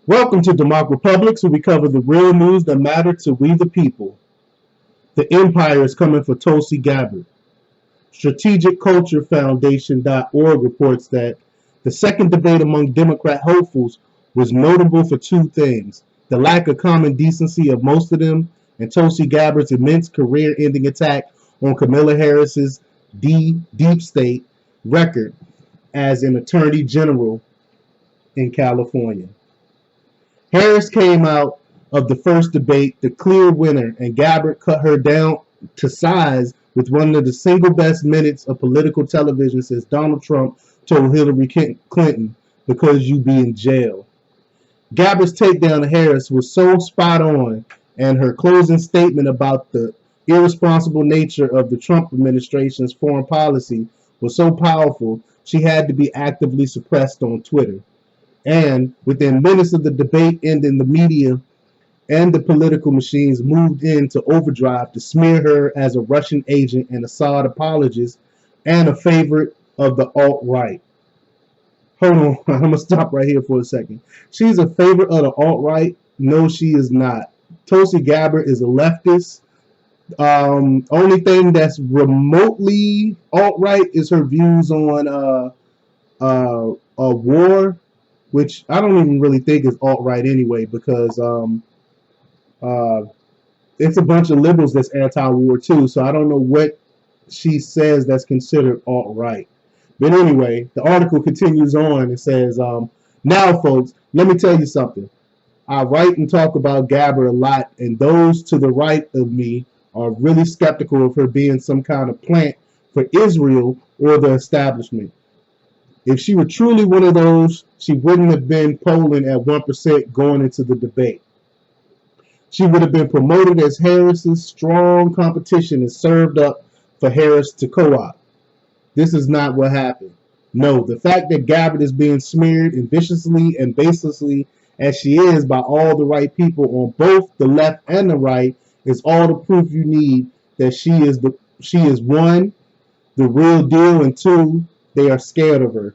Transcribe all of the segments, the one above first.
Welcome to DEMOCREPUBLIX, where we cover the real news that matter to we the people. The empire is coming for Tulsi Gabbard. StrategicCultureFoundation.org reports that the second debate among Democrat hopefuls was notable for two things: the lack of common decency of most of them, and Tulsi Gabbard's immense career-ending attack on Kamala Harris's deep state record as an attorney general in California. Harris came out of the first debate the clear winner, and Gabbard cut her down to size with one of the single best minutes of political television since Donald Trump told Hillary Clinton, "Because you be in jail." Gabbard's takedown of Harris was so spot on, and her closing statement about the irresponsible nature of the Trump administration's foreign policy was so powerful, she had to be actively suppressed on Twitter. And within minutes of the debate ending, the media and the political machines moved into overdrive to smear her as a Russian agent and Assad apologist and a favorite of the alt-right. Hold on, I'm going to stop right here for a second. She's a favorite of the alt-right? No, she is not. Tulsi Gabbard is a leftist. Only thing that's remotely alt-right is her views on war, which I don't even really think is alt-right anyway, because it's a bunch of liberals that's anti-war too, so I don't know what she says that's considered alt-right. But anyway, the article continues on and says, now folks, let me tell you something. I write and talk about Gabbard a lot, and those to the right of me are really skeptical of her being some kind of plant for Israel or the establishment. If she were truly one of those, she wouldn't have been polling at 1% going into the debate. She would have been promoted as Harris's strong competition and served up for Harris to co-opt. This is not what happened. No, the fact that Gabbard is being smeared and viciously and baselessly as she is by all the right people on both the left and the right is all the proof you need that she is one, the real deal, and two, they are scared of her.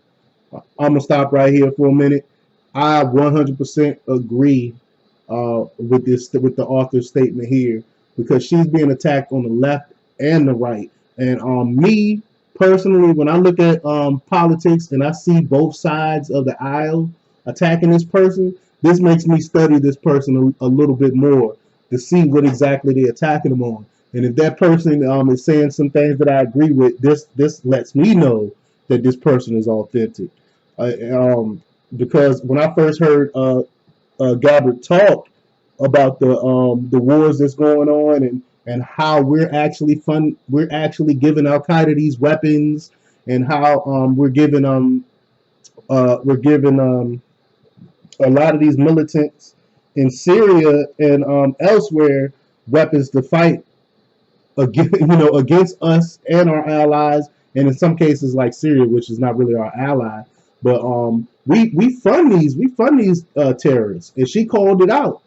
I'm going to stop right here for a minute. I 100% agree with the author's statement here, because she's being attacked on the left and the right. And me, personally, when I look at politics and I see both sides of the aisle attacking this person, this makes me study this person a little bit more to see what exactly they're attacking them on. And if that person is saying some things that I agree with, this lets me know that this person is authentic. Because when I first heard Gabbard talk about the wars that's going on and how we're actually giving Al Qaeda these weapons, and how we're giving a lot of these militants in Syria and elsewhere weapons to fight against us and our allies, and in some cases like Syria, which is not really our ally, but we fund these terrorists, and she called it out,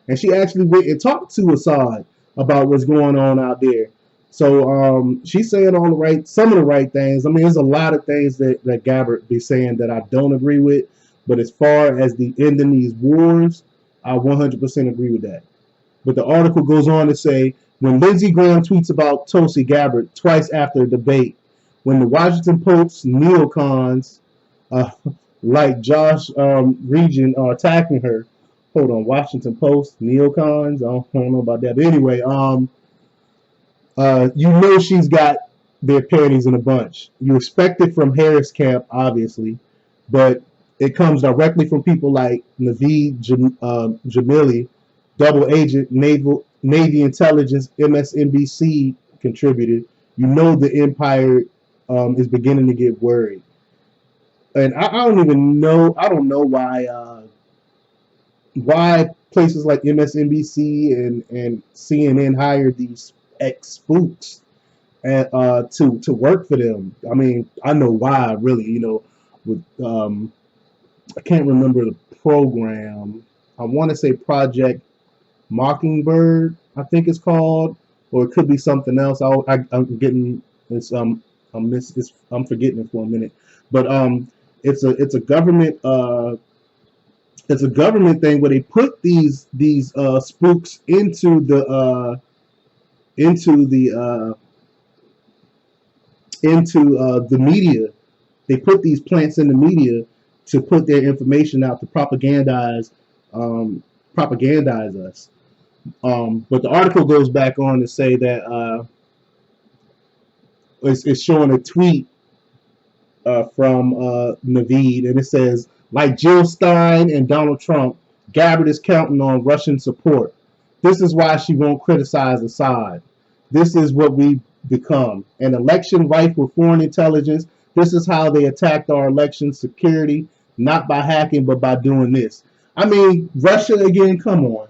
and she actually went and talked to Assad about what's going on out there. So she's saying some of the right things. I mean, there's a lot of things that Gabbard be saying that I don't agree with, but as far as the ending these wars, I 100% agree with that. But the article goes on to say, when Lindsey Graham tweets about Tulsi Gabbard twice after a debate, when the Washington Post's neocons like Josh Regent are attacking her. Hold on, Washington Post, neocons? I don't know about that. But anyway, she's got their panties in a bunch. You expect it from Harris camp, obviously, but it comes directly from people like Naveed Jamili, double agent, Navy intelligence, MSNBC contributed. The empire is beginning to get worried. And I don't know why places like MSNBC and CNN hired these ex-spooks to work for them. I mean, I know why, really. With I can't remember the program. I want to say Project Mockingbird, I think it's called, or it could be something else. I'm getting this. I'm forgetting it for a minute. But it's a government It's a government thing where they put these spooks into the media. They put these plants in the media to put their information out to propagandize us. But the article goes back on to say that it's showing a tweet from Naveed, and it says, like Jill Stein and Donald Trump, Gabbard is counting on Russian support. This is why she won't criticize Assad. This is what we become. An election rife with foreign intelligence. This is how they attacked our election security, not by hacking, but by doing this. I mean, Russia again, come on,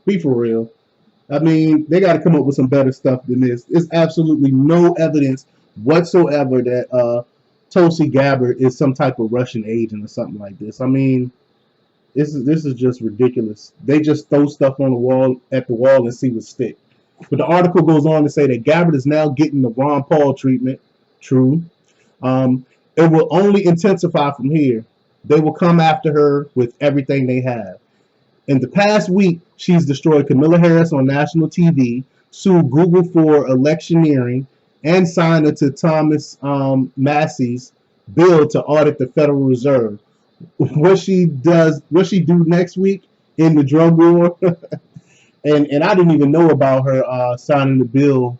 be for real. I mean, they got to come up with some better stuff than this. There's absolutely no evidence whatsoever that Tulsi Gabbard is some type of Russian agent or something like this. I mean, this is just ridiculous. They just throw stuff on the wall and see what sticks. But the article goes on to say that Gabbard is now getting the Ron Paul treatment. True. It will only intensify from here. They will come after her with everything they have. In the past week, she's destroyed Kamala Harris on national TV, sued Google for electioneering, and signed it to Thomas Massey's bill to audit the Federal Reserve. What she do next week in the drug war? and I didn't even know about her signing the bill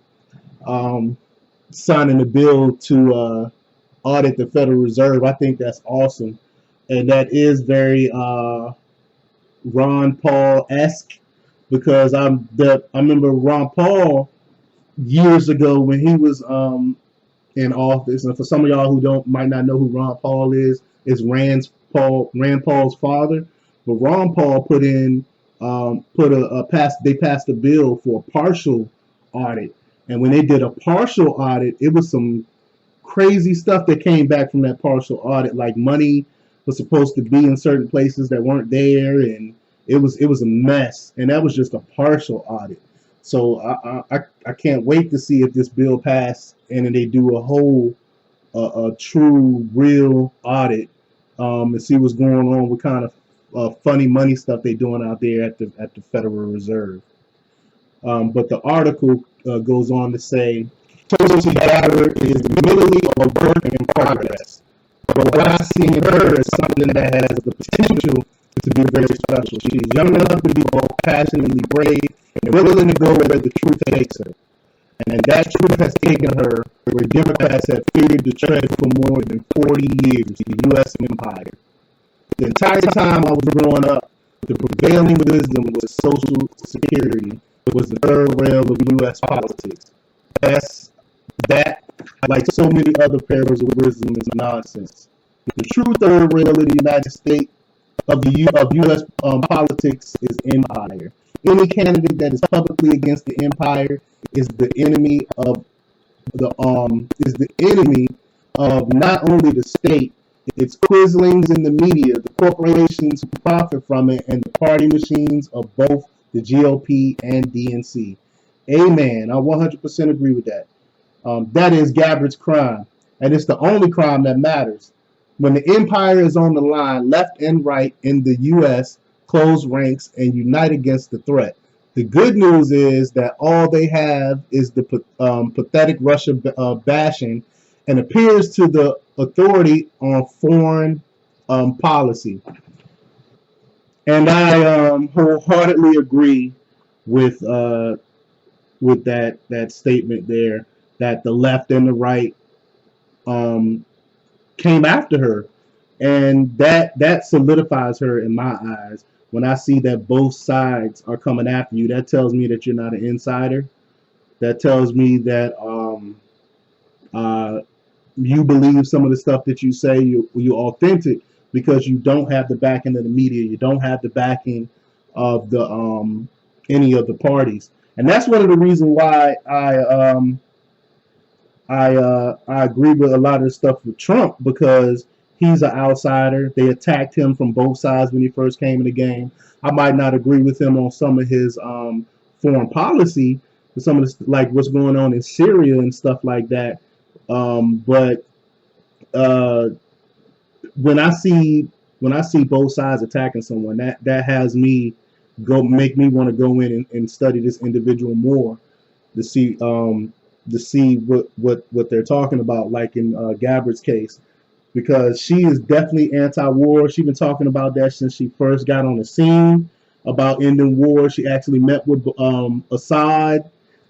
to audit the Federal Reserve. I think that's awesome, and that is very Ron Paul-esque, because I remember Ron Paul years ago when he was in office, and for some of y'all who might not know who Ron Paul is Rand Paul's father. But Ron Paul they passed a bill for a partial audit, and when they did a partial audit, it was some crazy stuff that came back from that partial audit, like money was supposed to be in certain places that weren't there, and it was a mess, and that was just a partial audit. So I can't wait to see if this bill passed and then they do a whole a true real audit and see what's going on, what kind of funny money stuff they're doing out there at the Federal Reserve. But the article goes on to say Tulsi Gabbard is admittedly a work in progress, but what I see in her is something that has the potential to be very special. She's young enough to be both passionately brave and willing to go where the truth takes her. And that truth has taken her where Democrats have feared to tread for more than 40 years, the U.S. empire. The entire time I was growing up, the prevailing wisdom was Social Security was the third rail of U.S. politics. That, like so many other pairs of wisdom, is nonsense. The true third rail of the United States of U.S. Politics is empire. Any candidate that is publicly against the empire is the enemy of not only the state, its quislings in the media, the corporations who profit from it, and the party machines of both the GOP and DNC. Amen. I 100% agree with that. That is Gabbard's crime, and it's the only crime that matters. When the empire is on the line, left and right in the U.S. close ranks and unite against the threat. The good news is that all they have is the pathetic Russia bashing and appears to the authority on foreign policy. And I wholeheartedly agree with that statement there, that the left and the right came after her, and that solidifies her in my eyes. When I see that both sides are coming after you, that tells me that you're not an insider. That tells me that you believe some of the stuff that you say. You're authentic because you don't have the backing of the media. You don't have the backing of the any of the parties, and that's one of the reasons why I agree with a lot of the stuff with Trump, because he's an outsider. They attacked him from both sides when he first came in the game. I might not agree with him on some of his foreign policy, some of the, like what's going on in Syria and stuff like that. But when I see when I see both sides attacking someone, that has me make me want to go in and study this individual more to see what they're talking about, like in Gabbard's case, because she is definitely anti-war. She's been talking about that since she first got on the scene about ending war. She actually met with Assad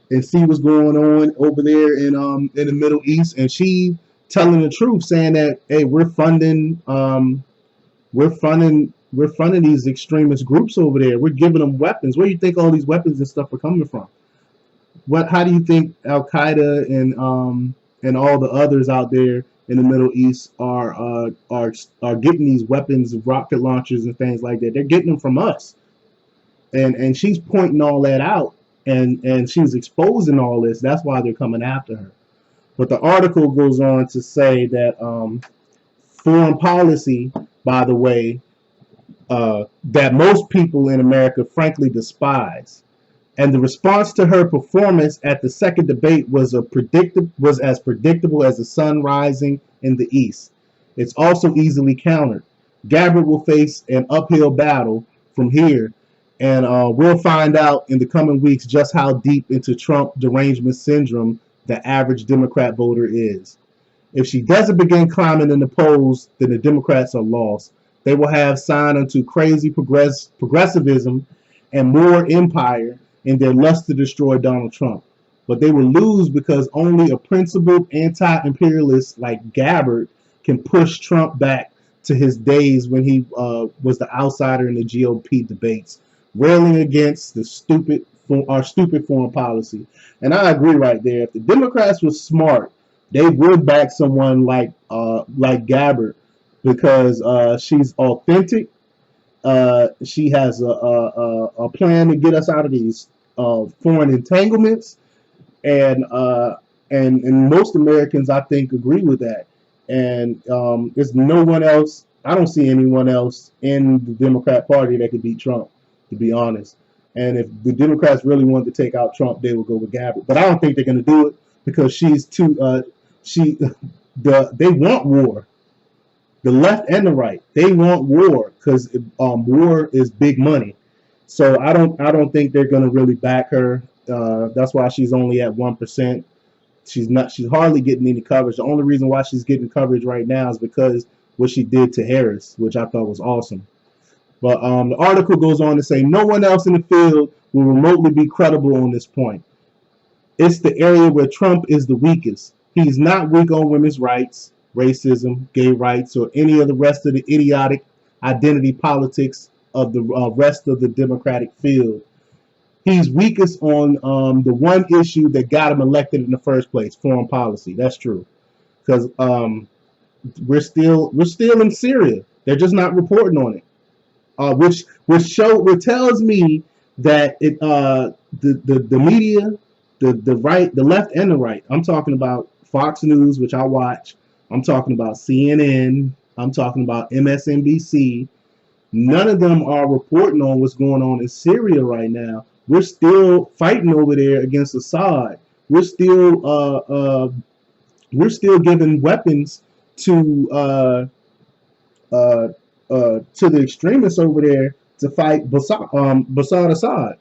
and see what's going on over there in the Middle East, and she telling the truth, saying that, hey, we're funding these extremist groups over there. We're giving them weapons. Where do you think all these weapons and stuff are coming from? How do you think Al Qaeda and all the others out there in the Middle East are getting these weapons, rocket launchers and things like that? They're getting them from us. And she's pointing all that out, and she's exposing all this. That's why they're coming after her. But the article goes on to say that foreign policy, by the way, that most people in America frankly despise. And the response to her performance at the second debate was as predictable as the sun rising in the east. It's also easily countered. Gabbard will face an uphill battle from here, and we'll find out in the coming weeks just how deep into Trump derangement syndrome the average Democrat voter is. If she doesn't begin climbing in the polls, then the Democrats are lost. They will have signed onto crazy progressivism and more empire in their lust to destroy Donald Trump. But they will lose because only a principled anti-imperialist like Gabbard can push Trump back to his days when he was the outsider in the GOP debates, railing against our stupid foreign policy. And I agree right there. If the Democrats were smart, they would back someone like Gabbard, because she's authentic. She has a plan to get us out of these foreign entanglements, and most Americans, I think, agree with that. And there's no one else. I don't see anyone else in the Democrat Party that could beat Trump, to be honest. And if the Democrats really wanted to take out Trump, they would go with Gabbard. But I don't think they're going to do it, because she's too. They want war. The left and the right, they want war, because war is big money. So I don't think they're going to really back her. That's why she's only at 1%. She's hardly getting any coverage. The only reason why she's getting coverage right now is because what she did to Harris, which I thought was awesome. But the article goes on to say no one else in the field will remotely be credible on this point. It's the area where Trump is the weakest. He's not weak on women's rights, racism, gay rights, or any of the rest of the idiotic identity politics of the rest of the Democratic field. He's weakest on the one issue that got him elected in the first place, foreign policy. That's true, because we're still in Syria. They're just not reporting on it, which tells me that the media, the right, the left, and the right. I'm talking about Fox News, which I watch. I'm talking about CNN. I'm talking about MSNBC. None of them are reporting on what's going on in Syria right now. We're still fighting over there against Assad. We're still giving weapons to the extremists over there to fight Bashar Assad.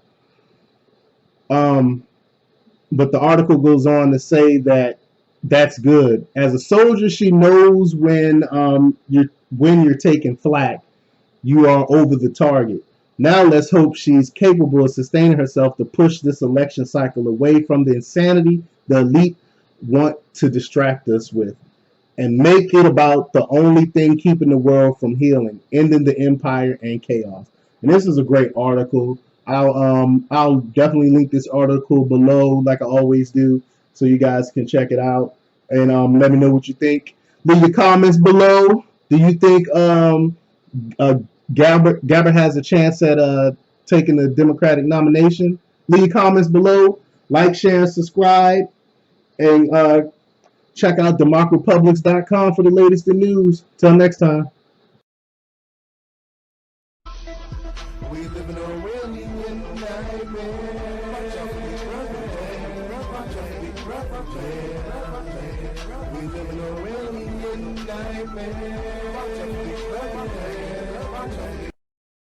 But the article goes on to say that that's good. As a soldier, she knows when you're taking flak, you are over the target. Now let's hope she's capable of sustaining herself to push this election cycle away from the insanity the elite want to distract us with, and make it about the only thing keeping the world from healing, ending the empire and chaos. And this is a great article. I'll definitely link this article below, like I always do, so you guys can check it out, and let me know what you think. Leave your comments below. Do you think Gabbard has a chance at taking the Democratic nomination? Leave your comments below. Like, share, and subscribe, and check out DEMOCREPUBLIX.com for the latest in news. Till next time. We live in a real nightmare.